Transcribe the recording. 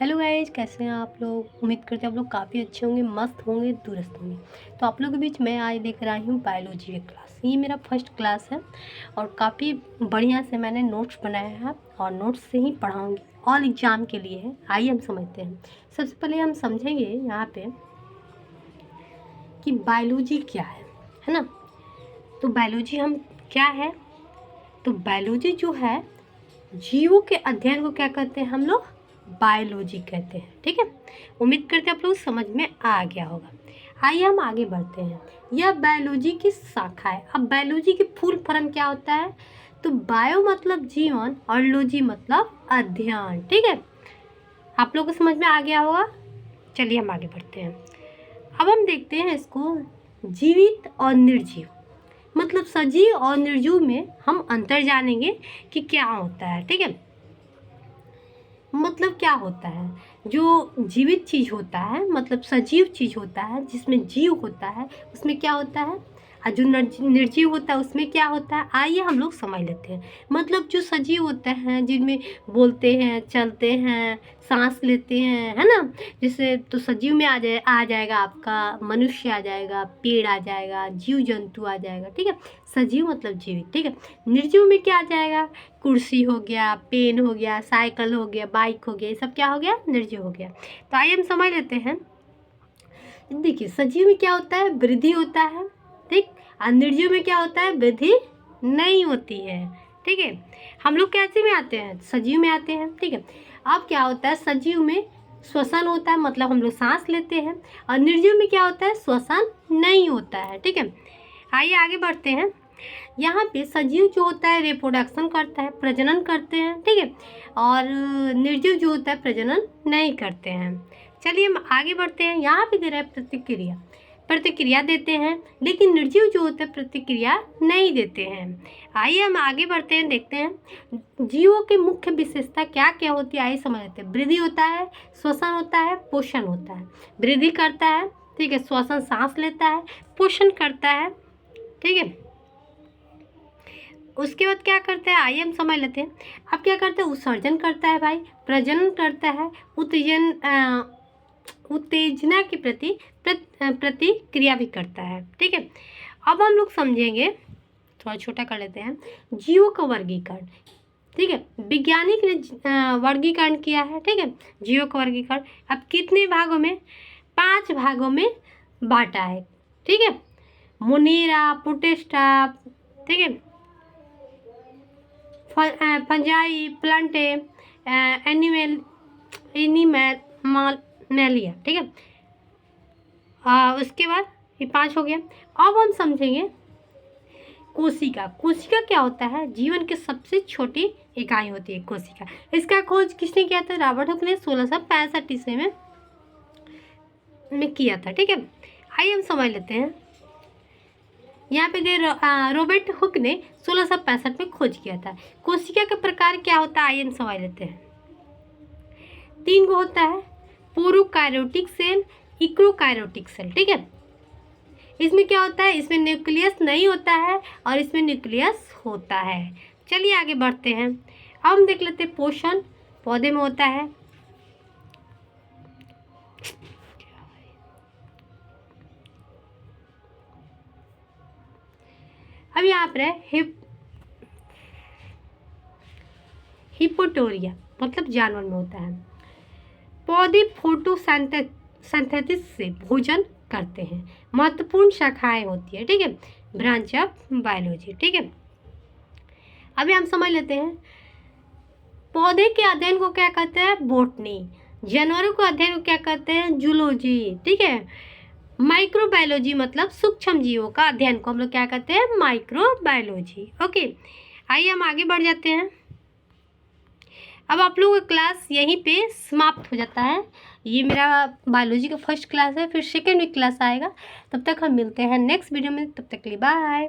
Hello guys, कैसे हैं आप लोग। उम्मीद करते हैं आप लोग काफ़ी अच्छे होंगे, मस्त होंगे, दुरुस्त होंगे। तो आप लोगों के बीच मैं आज लेकर आई हूँ बायोलॉजी की क्लास। ये मेरा फर्स्ट क्लास है और काफ़ी बढ़िया से मैंने नोट्स बनाया है और नोट्स से ही पढ़ाऊँगी। ऑल एग्ज़ाम के लिए है। आइए हम समझते हैं। सबसे पहले हम समझेंगे यहाँ पे कि बायोलॉजी क्या है ना। तो बायोलॉजी हम क्या है, तो बायोलॉजी जो है जीवों के अध्ययन को क्या कहते हैं हम लोग, बायोलॉजी कहते हैं। ठीक है, उम्मीद करते हैं आप लोग समझ में आ गया होगा। आइए हम आगे बढ़ते हैं। यह बायोलॉजी की शाखा है। अब बायोलॉजी की फुल फॉर्म क्या होता है, तो बायो मतलब जीवन और लॉजी मतलब अध्ययन। ठीक है, आप लोग को समझ में आ गया होगा। चलिए हम आगे बढ़ते हैं। अब हम देखते हैं इसको, जीवित और निर्जीव मतलब सजीव और निर्जीव में हम अंतर जानेंगे कि क्या होता है। ठीक है, मतलब क्या होता है, जो जीवित चीज़ होता है मतलब सजीव चीज़ होता है जिसमें जीव होता है उसमें क्या होता है, और जो निर्जीव होता है उसमें क्या होता है। आइए हम लोग समझ लेते हैं। मतलब जो सजीव होते हैं जिनमें बोलते हैं, चलते हैं, सांस लेते हैं, है ना। जैसे तो सजीव में आ जाएगा आपका मनुष्य, आ जाएगा पेड़, आ जाएगा जीव जंतु आ जाएगा। ठीक है, सजीव मतलब जीवित। ठीक है, निर्जीव में क्या आ जाएगा, कुर्सी हो गया, पेन हो गया, साइकिल हो गया, बाइक हो गया, ये सब क्या हो गया, निर्जीव हो गया। तो आइए हम समझ लेते हैं। देखिए सजीव में क्या होता है, वृद्धि होता है। ठीक, और निर्जीव में क्या होता है, वृद्धि नहीं होती है। ठीक है, हम लोग कैसे में आते हैं, सजीव में आते हैं। ठीक है, अब क्या होता है, सजीव में श्वसन होता है मतलब हम लोग सांस लेते हैं, और निर्जीव में क्या होता है, श्वसन नहीं होता है। ठीक है, आइए आगे बढ़ते हैं। यहाँ पे सजीव जो होता है रिप्रोडक्शन करता है, प्रजनन करते हैं। ठीक है, और निर्जीव जो होता है प्रजनन नहीं करते हैं। चलिए हम आगे बढ़ते हैं। यहाँ पे दे रहा है प्रतिक्रिया देते हैं, लेकिन निर्जीव जो होता है प्रतिक्रिया नहीं देते हैं। आइए हम आगे बढ़ते हैं, देखते हैं जीवों की मुख्य विशेषता क्या क्या होती है। आइए समझ लेते हैं। वृद्धि होता है, श्वसन होता है, पोषण होता है। वृद्धि करता है, ठीक है, श्वसन सांस लेता है, पोषण करता है। ठीक है, उसके बाद क्या करता है, आइए हम समझ लेते हैं। अब क्या करता है, उत्सर्जन करता है भाई, प्रजनन करता है, उत्तेजना के प्रति प्रतिक्रिया भी करता है। ठीक है, अब हम लोग समझेंगे, थोड़ा छोटा कर लेते हैं, जीवों का वर्गीकरण। ठीक है, वैज्ञानिक ने वर्गीकरण किया है। ठीक है, जीवों का वर्गीकरण अब कितने भागों में, 5 भागों में बांटा है। ठीक है, मोनेरा, प्रोटिस्टा, ठीक है, फंजाई, प्लांटे, एनिमैलिया। ठीक है, उसके बाद ये 5 हो गया। अब हम समझेंगे कोशिका। कोशिका क्या होता है, जीवन की सबसे छोटी इकाई होती है कोशिका। इसका खोज किसने किया था, रॉबर्ट हुक ने 1665 ईस्वी में किया था। ठीक है, आइए हम समझ लेते हैं। यहाँ पे रॉबर्ट हुक ने 1665 में खोज किया था। कोशिका का प्रकार क्या होता है, आइए हम समझ लेते हैं। 3 गो होता है, प्रोकैरियोटिक सेल, यूकैरियोटिक सेल। ठीक है, इसमें क्या होता है, इसमें न्यूक्लियस नहीं होता है और इसमें न्यूक्लियस होता है। चलिए आगे बढ़ते हैं। अब हम देख लेते हैं पोषण पौधे में होता है। अब यहाँ पर है हिप्पोटोरिया मतलब जानवर में होता है। पौधे फोटोसिंथेसिस से भोजन करते हैं, महत्वपूर्ण शाखाएं होती है। ठीक है, ब्रांच ऑफ बायोलॉजी। ठीक है, अभी हम समझ लेते हैं पौधे के अध्ययन को क्या कहते हैं, बॉटनी। जानवरों को अध्ययन को क्या कहते हैं, जूलॉजी। ठीक है, माइक्रोबायोलॉजी मतलब सूक्ष्म जीवों का अध्ययन को हम लोग क्या कहते हैं, माइक्रोबायोलॉजी। ओके, आइए हम आगे बढ़ जाते हैं। अब आप लोगों का क्लास यहीं पे समाप्त हो जाता है। ये मेरा बायोलॉजी का फर्स्ट क्लास है, फिर सेकेंड वीक क्लास आएगा। तब तक हम मिलते हैं नेक्स्ट वीडियो में, तब तक के लिए बाय।